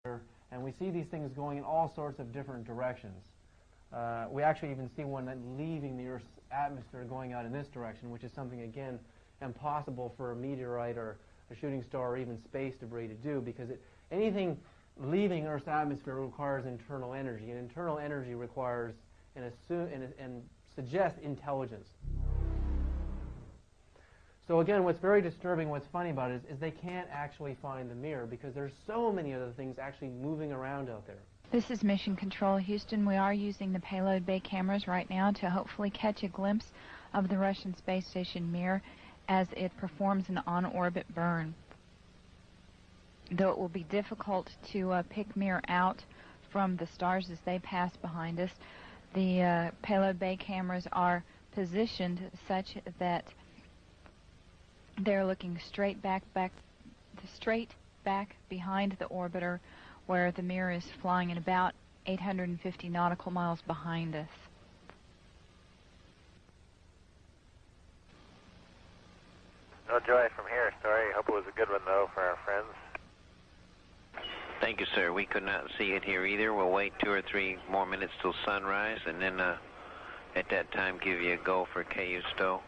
and we see these things going in all sorts of different directions. We actually even see one that leaving the Earth's atmosphere going out in this direction, which is something, again, impossible for a meteorite or a shooting star or even space debris to do, because anything leaving Earth's atmosphere requires internal energy, and internal energy requires and suggests intelligence. So again, what's very disturbing, what's funny about it is they can't actually find the mirror because there's so many other things actually moving around out there. This is Mission Control Houston. We are using the payload bay cameras right now to hopefully catch a glimpse of the Russian space station Mir as it performs an on-orbit burn. Though it will be difficult to pick Mir out from the stars as they pass behind us, the payload bay cameras are positioned such that they're looking straight back behind the orbiter, where the Mir is flying at about 850 nautical miles behind us. No joy from here, Story. Hope it was a good one, though, for our friends. Thank you, sir. We could not see it here either. We'll wait 2 or 3 more minutes till sunrise, and then at that time give you a go for KU stow.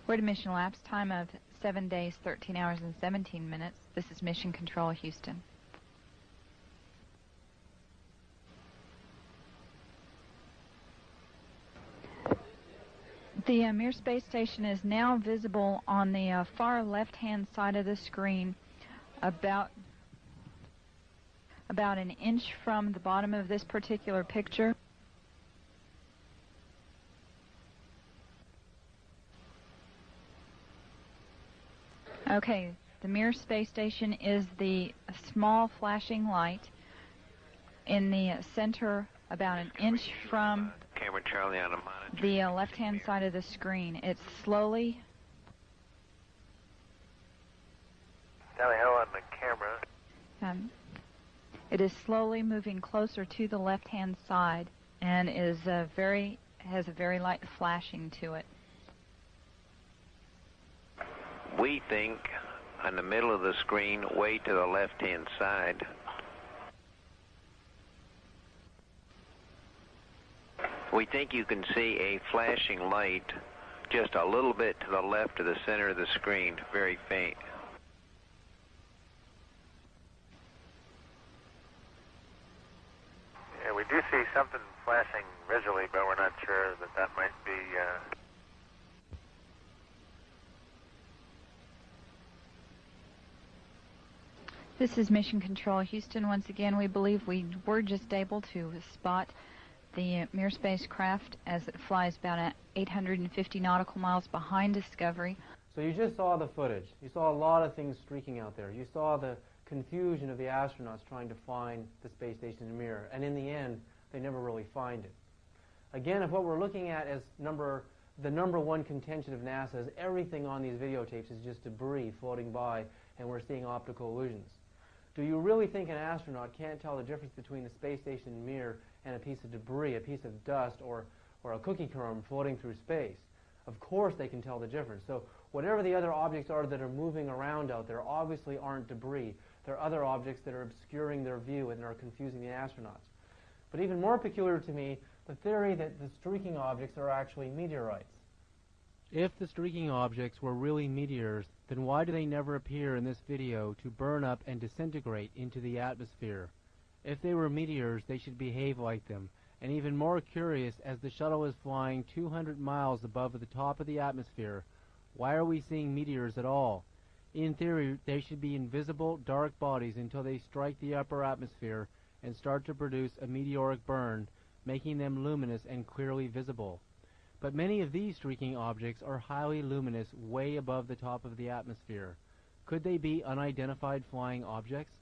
We're at a mission elapsed time of 7 days, 13 hours, and 17 minutes. This is Mission Control Houston. The Mir space station is now visible on the far left-hand side of the screen, about an inch from the bottom of this particular picture. Okay, the Mir space station is the small flashing light in the center, about an inch from Camera Charlie on a monitor. The left-hand side of the screen. It's slowly... Tally-ho on the camera. It is slowly moving closer to the left-hand side and is has a very light flashing to it. We think on the middle of the screen, way to the left-hand side. We think you can see a flashing light just a little bit to the left of the center of the screen, very faint. Yeah, we do see something flashing visually, but we're not sure that might be... This is Mission Control Houston. Once again, we believe we were just able to spot the Mir spacecraft as it flies about 850 nautical miles behind Discovery. So you just saw the footage. You saw a lot of things streaking out there. You saw the confusion of the astronauts trying to find the space station in Mir, and in the end, they never really find it. Again, if what we're looking at as the number one contention of NASA is everything on these videotapes is just debris floating by, and we're seeing optical illusions. Do you really think an astronaut can't tell the difference between the space station in Mir and a piece of debris, a piece of dust, or a cookie crumb floating through space? Of course they can tell the difference. So whatever the other objects are that are moving around out there obviously aren't debris. They're other objects that are obscuring their view and are confusing the astronauts. But even more peculiar to me, the theory that the streaking objects are actually meteorites. If the streaking objects were really meteors, then why do they never appear in this video to burn up and disintegrate into the atmosphere? If they were meteors, they should behave like them. And even more curious, as the shuttle is flying 200 miles above the top of the atmosphere, why are we seeing meteors at all? In theory, they should be invisible, dark bodies until they strike the upper atmosphere and start to produce a meteoric burn, making them luminous and clearly visible. But many of these streaking objects are highly luminous way above the top of the atmosphere. Could they be unidentified flying objects?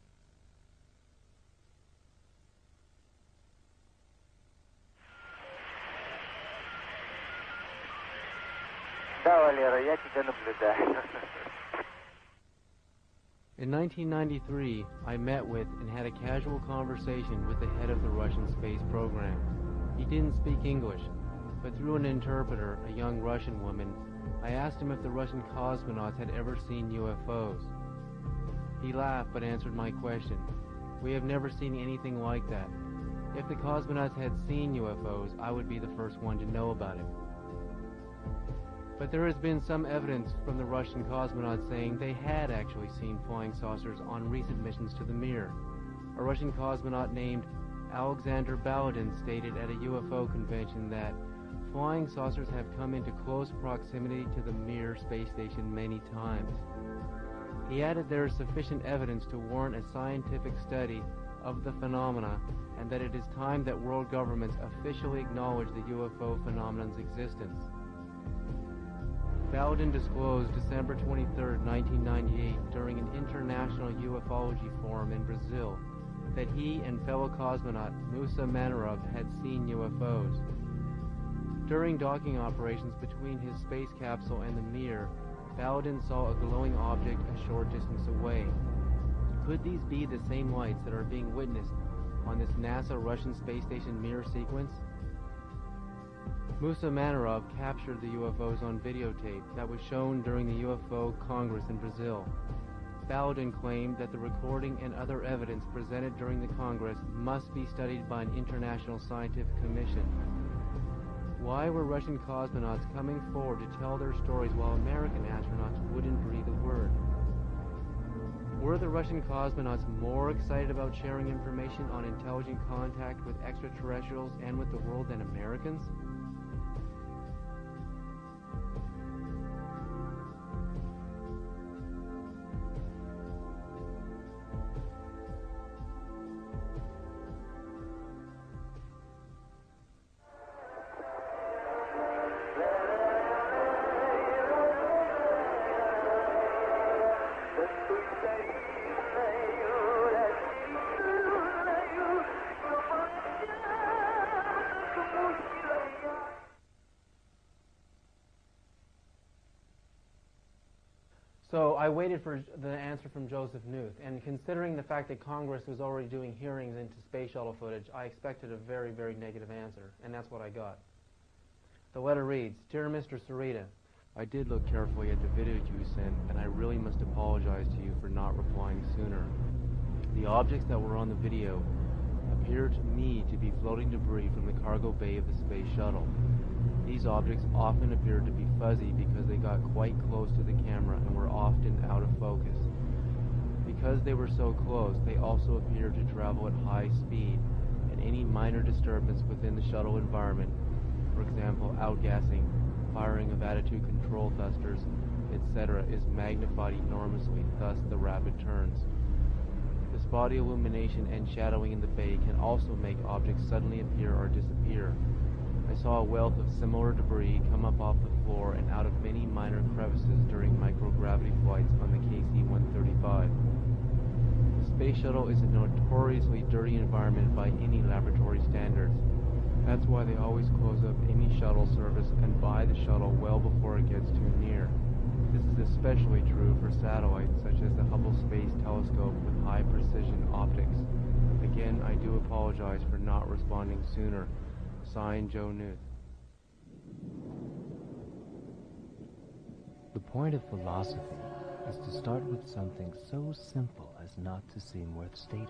In 1993, I met with and had a casual conversation with the head of the Russian space program. He didn't speak English, but through an interpreter, a young Russian woman, I asked him if the Russian cosmonauts had ever seen UFOs. He laughed but answered my question. We have never seen anything like that. If the cosmonauts had seen UFOs, I would be the first one to know about it. But there has been some evidence from the Russian cosmonauts saying they had actually seen flying saucers on recent missions to the Mir. A Russian cosmonaut named Alexander Baladin stated at a UFO convention that flying saucers have come into close proximity to the Mir space station many times. He added there is sufficient evidence to warrant a scientific study of the phenomena and that it is time that world governments officially acknowledge the UFO phenomenon's existence. Baladin disclosed December 23, 1998, during an international ufology forum in Brazil, that he and fellow cosmonaut Musa Manarov had seen UFOs. During docking operations between his space capsule and the Mir, Baladin saw a glowing object a short distance away. Could these be the same lights that are being witnessed on this NASA Russian space station Mir sequence? Musa Manarov captured the UFOs on videotape that was shown during the UFO Congress in Brazil. Baladin claimed that the recording and other evidence presented during the Congress must be studied by an international scientific commission. Why were Russian cosmonauts coming forward to tell their stories while American astronauts wouldn't breathe a word? Were the Russian cosmonauts more excited about sharing information on intelligent contact with extraterrestrials and with the world than Americans? So I waited for the answer from Joseph Knuth, and considering the fact that Congress was already doing hearings into space shuttle footage, I expected a very, very negative answer, and that's what I got. The letter reads, Dear Mr. Sarita, I did look carefully at the video you sent, and I really must apologize to you for not replying sooner. The objects that were on the video appear to me to be floating debris from the cargo bay of the space shuttle. These objects often appeared to be fuzzy because they got quite close to the camera and were often out of focus. Because they were so close, they also appeared to travel at high speed, and any minor disturbance within the shuttle environment, for example, outgassing, firing of attitude control thrusters, etc., is magnified enormously, thus the rapid turns. The spotty illumination and shadowing in the bay can also make objects suddenly appear or disappear. I saw a wealth of similar debris come up off the floor and out of many minor crevices during microgravity flights on the KC-135. The space shuttle is a notoriously dirty environment by any laboratory standards. That's why they always close up any shuttle service and buy the shuttle well before it gets too near. This is especially true for satellites such as the Hubble Space Telescope with high-precision optics. Again, I do apologize for not responding sooner. Signed, Joe Knuth. The point of philosophy is to start with something so simple as not to seem worth stating,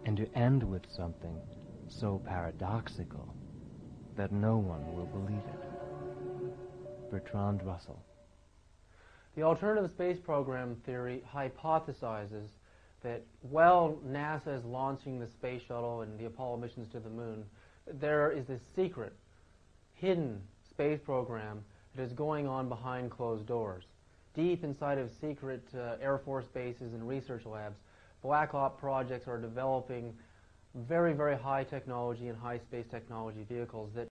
and to end with something so paradoxical that no one will believe it. Bertrand Russell. The alternative space program theory hypothesizes that while NASA is launching the space shuttle and the Apollo missions to the moon, there is this secret, hidden space program that is going on behind closed doors. Deep inside of secret Air Force bases and research labs, black op projects are developing very, very high technology and high space technology vehicles that